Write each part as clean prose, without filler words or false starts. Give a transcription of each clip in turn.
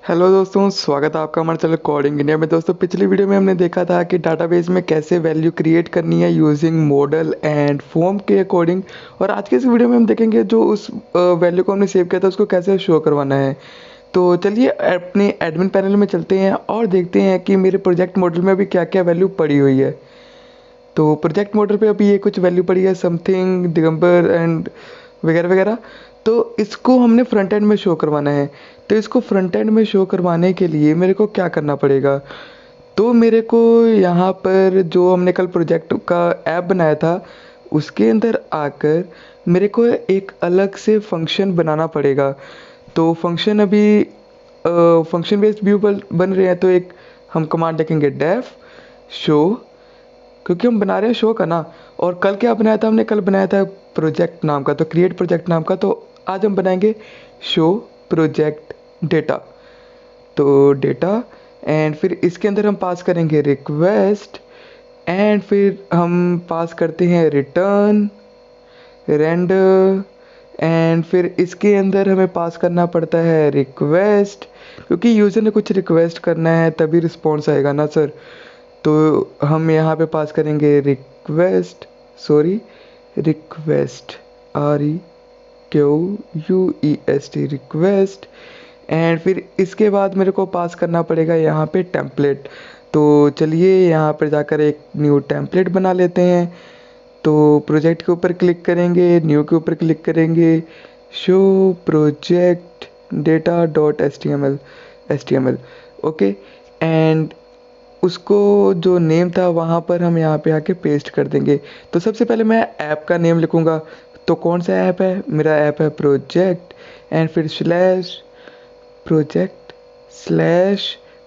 Hello दोस्तों, स्वागत है आपका हमारे चैनल कोडिंग इंडिया में। दोस्तों, पिछली वीडियो में हमने देखा था कि डाटाबेस में कैसे वैल्यू क्रिएट करनी है यूजिंग मॉडल एंड फॉर्म के अकॉर्डिंग। और आज के इस वीडियो में हम देखेंगे जो उस वैल्यू को हमने सेव किया था उसको कैसे शो करवाना है। तो चलिए अपने एडमिन पैनल में चलते हैं और देखते हैं कि मेरे प्रोजेक्ट मॉडल में अभी क्या क्या वैल्यू पड़ी हुई है। तो प्रोजेक्ट मॉडल पे अभी ये कुछ वैल्यू पड़ी है, समथिंग, दिगंबर एंड वगैरह वगैरह। तो इसको हमने फ्रंट एंड में शो करवाना है। तो इसको फ्रंट एंड में शो करवाने के लिए मेरे को क्या करना पड़ेगा? तो मेरे को यहाँ पर जो हमने कल प्रोजेक्ट का ऐप बनाया था उसके अंदर आकर मेरे को एक अलग से फंक्शन बनाना पड़ेगा। तो फंक्शन अभी फंक्शन बेस्ड व्यू बन रहे हैं। तो एक हम कमांड लिखेंगे डेफ शो, क्योंकि हम बना रहे हैं शो का ना। और कल क्या बनाया था हमने? कल बनाया था प्रोजेक्ट नाम का, तो क्रिएट प्रोजेक्ट नाम का। तो आज हम बनाएंगे शो प्रोजेक्ट डेटा। तो डेटा एंड फिर इसके अंदर हम पास करेंगे रिक्वेस्ट एंड फिर हम पास करते हैं रिटर्न रेंडर एंड फिर इसके अंदर हमें पास करना पड़ता है रिक्वेस्ट, क्योंकि यूज़र ने कुछ रिक्वेस्ट करना है तभी रिस्पॉन्स आएगा ना सर। तो हम यहाँ पे पास करेंगे रिक्वेस्ट REQUEST रिक्वेस्ट एंड फिर इसके बाद मेरे को पास करना पड़ेगा यहाँ पे टेम्पलेट। तो चलिए यहाँ पर जाकर एक न्यू टेम्पलेट बना लेते हैं। तो प्रोजेक्ट के ऊपर क्लिक करेंगे, न्यू के ऊपर क्लिक करेंगे, show project data dot S T M L okay. And उसको जो नेम था वहाँ पर हम यहाँ पे आके पेस्ट कर देंगे। तो सबसे पहले मैं ऐप का नेम लिखूँगा। तो कौन सा ऐप है? मेरा ऐप है प्रोजेक्ट एंड फिर स्लैश प्रोजेक्ट स्लैश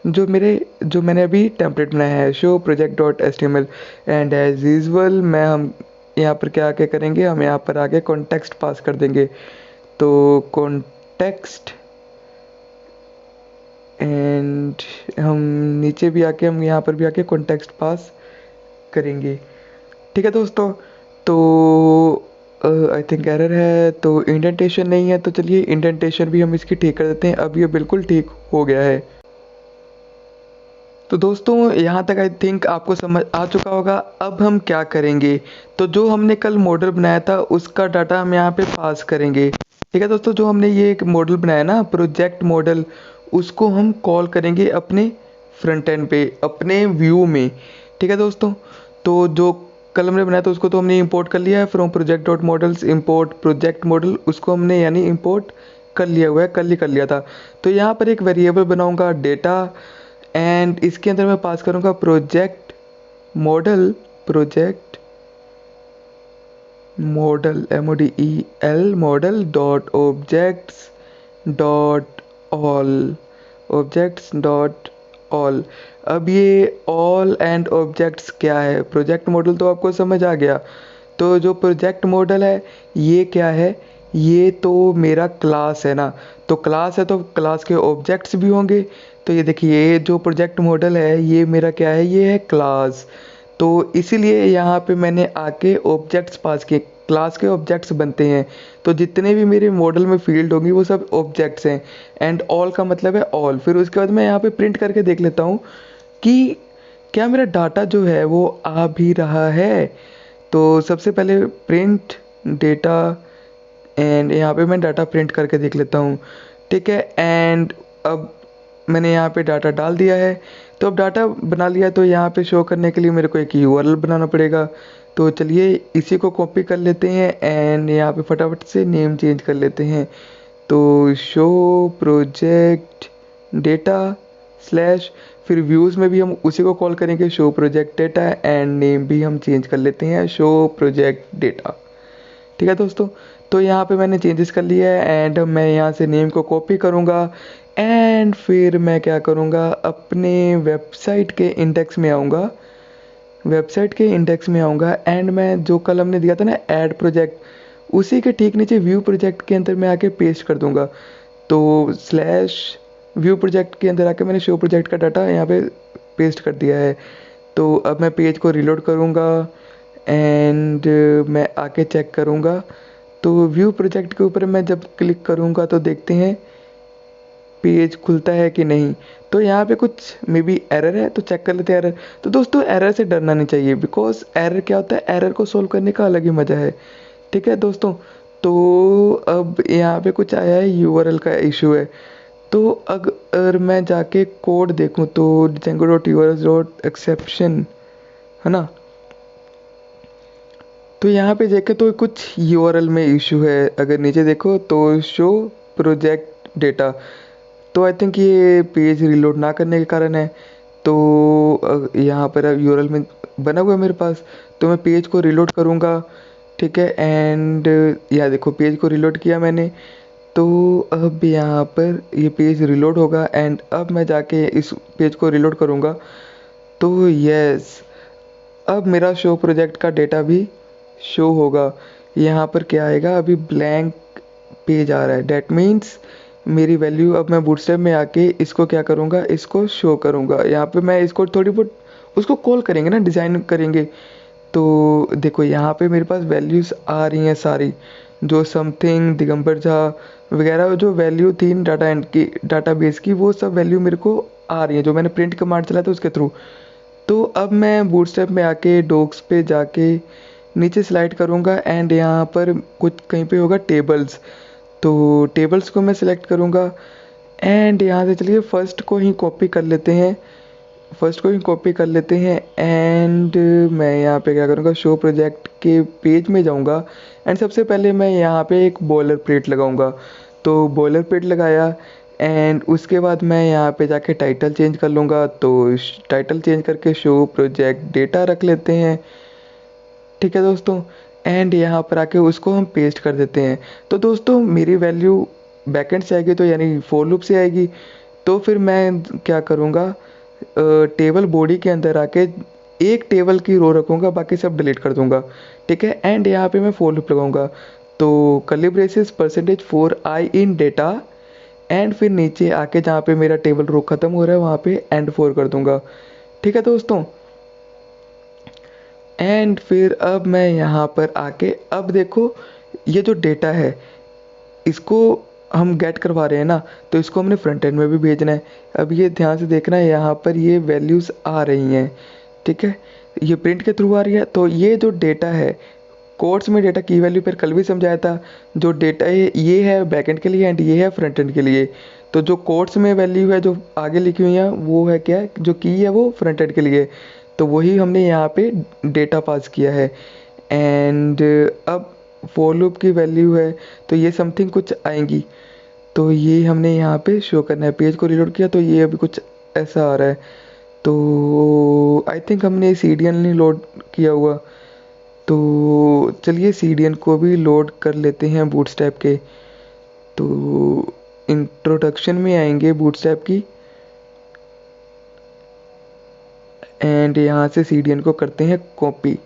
जो मैंने अभी टेम्पलेट बनाया है show project dot S T M L. And as usual हम यहाँ पर क्या आके करेंगे, हम यहाँ पर आके कॉन्टेक्स्ट पास कर देंगे। तो कॉन्टेक्स्ट एंड हम नीचे भी आके हम यहाँ पर भी आके कॉन्टेक्स्ट पास करेंगे। ठीक है दोस्तों। तो आई थिंक एरर है, तो इंडेंटेशन नहीं है। तो चलिए इंडेंटेशन भी हम इसकी ठीक कर देते हैं। अब ये बिल्कुल ठीक हो गया है। तो दोस्तों यहाँ तक आई थिंक आपको समझ आ चुका होगा। अब हम क्या करेंगे, तो जो हमने कल मॉडल बनाया था उसका डाटा हम यहाँ पे पास करेंगे। ठीक है दोस्तों, जो हमने ये एक मॉडल बनाया ना प्रोजेक्ट मॉडल, उसको हम कॉल करेंगे अपने फ्रंट एंड पे अपने व्यू में। ठीक है दोस्तों। तो जो कल हमने बनाया था उसको तो हमने इंपोर्ट कर लिया है from project dot models import project model. उसको हमने यानी इंपोर्ट कर लिया हुआ है, कल ही कर लिया था। तो यहाँ पर एक वेरिएबल बनाऊंगा डेटा एंड इसके अंदर मैं पास करूंगा project model MODEL model dot objects dot all. अब ये ऑल एंड ऑब्जेक्ट्स क्या है? प्रोजेक्ट मॉडल तो आपको समझ आ गया। तो जो प्रोजेक्ट मॉडल है ये क्या है? ये तो मेरा क्लास है ना। तो क्लास है तो क्लास के ऑब्जेक्ट्स भी होंगे। तो ये देखिए, ये जो प्रोजेक्ट मॉडल है ये मेरा क्या है? ये है क्लास। तो इसीलिए यहाँ पे मैंने आके ऑब्जेक्ट्स पास किए। क्लास के ऑब्जेक्ट्स बनते हैं, तो जितने भी मेरे मॉडल में फील्ड होंगी वो सब ऑब्जेक्ट्स हैं। एंड ऑल का मतलब है ऑल। फिर उसके बाद मैं यहाँ पे प्रिंट करके देख लेता हूँ कि क्या मेरा डाटा जो है वो आ भी रहा है। तो सबसे पहले प्रिंट डेटा एंड यहाँ पे मैं डाटा प्रिंट करके देख लेता हूँ। ठीक है। एंड अब मैंने यहाँ पे डाटा डाल दिया है। तो अब डाटा बना लिया, तो यहाँ पे शो करने के लिए मेरे को एक URL बनाना पड़ेगा। तो चलिए इसी को कॉपी कर लेते हैं एंड यहाँ पे फटाफट से नेम चेंज कर लेते हैं। तो शो प्रोजेक्ट डेटा स्लैश फिर व्यूज़ में भी हम उसी को कॉल करेंगे show project data and name भी हम चेंज कर लेते हैं शो प्रोजेक्ट डेटा। ठीक है दोस्तों। तो यहाँ पे मैंने चेंजेस कर लिया है एंड मैं यहाँ से नेम को कॉपी करूँगा एंड फिर मैं क्या करूँगा, अपने वेबसाइट के इंडेक्स में आऊँगा एंड मैं जो कल हमने दिया था ना ऐड प्रोजेक्ट, उसी के ठीक नीचे व्यू प्रोजेक्ट के अंदर मैं आके पेस्ट कर दूँगा। तो स्लैश व्यू प्रोजेक्ट के अंदर आके मैंने शो प्रोजेक्ट का डाटा यहाँ पे पेस्ट कर दिया है। तो अब मैं पेज को रिलोड करूँगा एंड मैं आके चेक करूँगा। तो व्यू प्रोजेक्ट के ऊपर मैं जब क्लिक करूँगा तो देखते हैं पेज खुलता है कि नहीं। तो यहाँ पे कुछ मे बी एरर है, तो चेक कर लेते हैं एरर। तो दोस्तों एरर से डरना नहीं चाहिए, बिकॉज एरर क्या होता है, एरर को सोल्व करने का अलग ही मज़ा है। ठीक है दोस्तों, तो अब यहाँ पे कुछ आया है यूआरएल का इशू है। तो अगर मैं जाके कोड देखूँ तो django.urls.exception है ना, तो यहाँ पे देखें तो कुछ यूआरएल में इशू है। अगर नीचे देखो तो शो प्रोजेक्ट डेटा, तो आई थिंक ये पेज रीलोड ना करने के कारण है। तो यहाँ पर अब यूआरएल में बना हुआ है मेरे पास, तो मैं पेज को रीलोड करूँगा। ठीक है, एंड यहाँ देखो पेज को रीलोड किया मैंने। तो अब यहाँ पर ये पेज रीलोड होगा एंड अब मैं जाके इस पेज को रीलोड करूँगा। तो यस, अब मेरा शो प्रोजेक्ट का डेटा भी शो होगा। यहाँ पर क्या आएगा, अभी ब्लैंक पेज आ रहा है, डैट मीन्स मेरी वैल्यू। अब मैं बूटस्ट्रैप में आके इसको क्या करूँगा, इसको शो करूँगा। यहाँ पे मैं इसको थोड़ी बहुत उसको कॉल करेंगे ना, डिज़ाइन करेंगे। तो देखो यहाँ पे मेरे पास वैल्यूज़ आ रही हैं सारी, जो समथिंग दिगंबर झा वगैरह जो वैल्यू थी डाटा एंड की डाटाबेस की, वो सब वैल्यू मेरे को आ रही है जो मैंने प्रिंट कमांड चलाया था उसके थ्रू। तो अब मैं बूटस्ट्रैप में आके डॉक्स पे जाके नीचे स्लाइड करूँगा एंड यहाँ पर कुछ कहीं पे होगा टेबल्स। तो टेबल्स को मैं सिलेक्ट करूँगा एंड यहाँ से चलिए फर्स्ट को ही कॉपी कर लेते हैं एंड मैं यहाँ पे क्या करूँगा, शो प्रोजेक्ट के पेज में जाऊँगा एंड सबसे पहले मैं यहाँ पे एक बॉयलर प्लेट लगाऊँगा। तो बॉयलर प्लेट लगाया एंड उसके बाद मैं यहाँ पे जाके टाइटल चेंज कर लूँगा। तो टाइटल चेंज करके शो प्रोजेक्ट डेटा रख लेते हैं। ठीक है दोस्तों, एंड यहाँ पर आके उसको हम पेस्ट कर देते हैं। तो दोस्तों मेरी वैल्यू बैकएंड से आएगी, तो यानी फोर लूप से आएगी। तो फिर मैं क्या करूँगा, टेबल बॉडी के अंदर आके एक टेबल की रो रखूँगा, बाकी सब डिलीट कर दूँगा। ठीक है, एंड यहाँ पे मैं फोर लूप लगाऊँगा। तो curly braces percentage for I in data and फिर नीचे आके जहाँ पे मेरा टेबल रो ख़त्म हो रहा है वहाँ पे एंड फोर कर दूँगा। ठीक है दोस्तों, एंड फिर अब मैं यहाँ पर आके अब देखो ये जो डेटा है इसको हम गेट करवा रहे हैं ना, तो इसको हमने फ्रंट एंड में भी भेजना है। अब ये ध्यान से देखना है, यहाँ पर ये वैल्यूज़ आ रही हैं। ठीक है, ये प्रिंट के थ्रू आ रही है। तो ये जो डेटा है कोड्स में डेटा की वैल्यू पर कल भी समझाया था, जो डेटा है ये है बैकएंड के लिए एंड ये है फ्रंट एंड के लिए। तो जो कोड्स में वैल्यू है जो आगे लिखी हुई है वो है क्या, जो की है वो फ्रंट एंड के लिए। तो वही हमने यहाँ पे डेटा पास किया है एंड अब फॉर लूप की वैल्यू है तो ये समथिंग कुछ आएंगी। तो ये हमने यहाँ पे शो करना है। पेज को रिलोड किया तो ये अभी कुछ ऐसा आ रहा है। तो आई थिंक हमने CDN नहीं लोड किया हुआ, तो चलिए CDN को भी लोड कर लेते हैं बूटस्ट्रैप के। तो इंट्रोडक्शन में आएंगे बूटस्ट्रैप की एंड यहाँ से CDN को करते हैं कॉपी।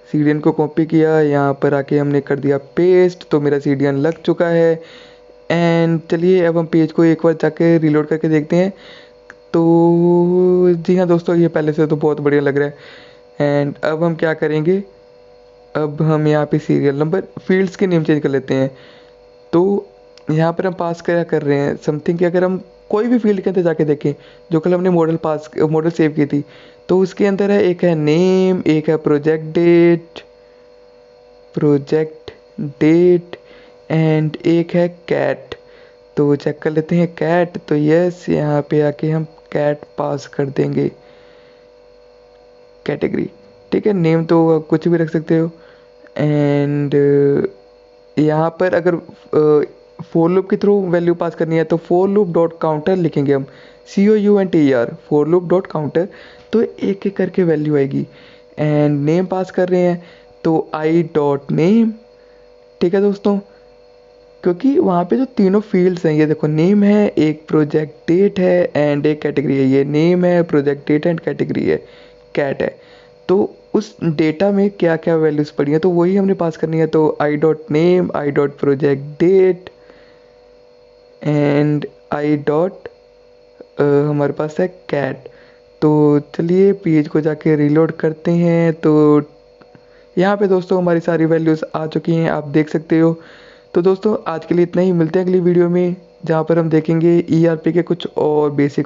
CDN को कॉपी किया, यहाँ पर आके हमने कर दिया पेस्ट, तो मेरा CDN लग चुका है। एंड चलिए अब हम पेज को एक बार जाके रीलोड करके देखते हैं। तो जी हाँ दोस्तों, ये पहले से तो बहुत बढ़िया लग रहा है। एंड अब हम क्या करेंगे, अब हम यहाँ पे सीरियल नंबर फील्ड्स के नेम चेंज कर लेते हैं। तो यहाँ पर हम पास क्या कर रहे हैं समथिंग कि अगर हम कोई भी फील्ड के अंदर जाके देखें, जो कल हमने मॉडल सेव की थी, तो उसके अंदर है एक है नेम, एक है प्रोजेक्ट डेट एंड एक है कैट। तो चेक कर लेते हैं कैट। तो यस, यहाँ पे आके हम कैट पास कर देंगे कैटेगरी। ठीक है, नेम तो कुछ भी रख सकते हो। एंड यहाँ पर अगर फोर लूप के थ्रू वैल्यू पास करनी है तो फोर लूप डॉट काउंटर लिखेंगे हम, COUNTER, for loop dot counter. तो एक एक करके वैल्यू आएगी एंड नेम पास कर रहे हैं तो आई डॉट नेम। ठीक है दोस्तों, क्योंकि वहाँ पे जो तीनों फील्ड्स हैं, ये देखो नेम है, एक प्रोजेक्ट डेट है एंड एक कैटेगरी है। ये नेम है, प्रोजेक्ट डेट एंड कैटेगरी है, कैट है। तो उस डेटा में क्या क्या वैल्यूज़ पड़ी हैं तो वही हमने पास करनी है। तो i dot name, i dot project date and i dot हमारे पास है कैट। तो चलिए पेज को जाके रीलोड करते हैं। तो यहाँ पे दोस्तों हमारी सारी वैल्यूज़ आ चुकी हैं, आप देख सकते हो। तो दोस्तों आज के लिए इतना ही, मिलते हैं अगली वीडियो में। जहाँ पर हम देखेंगे ERP के कुछ और बेसिक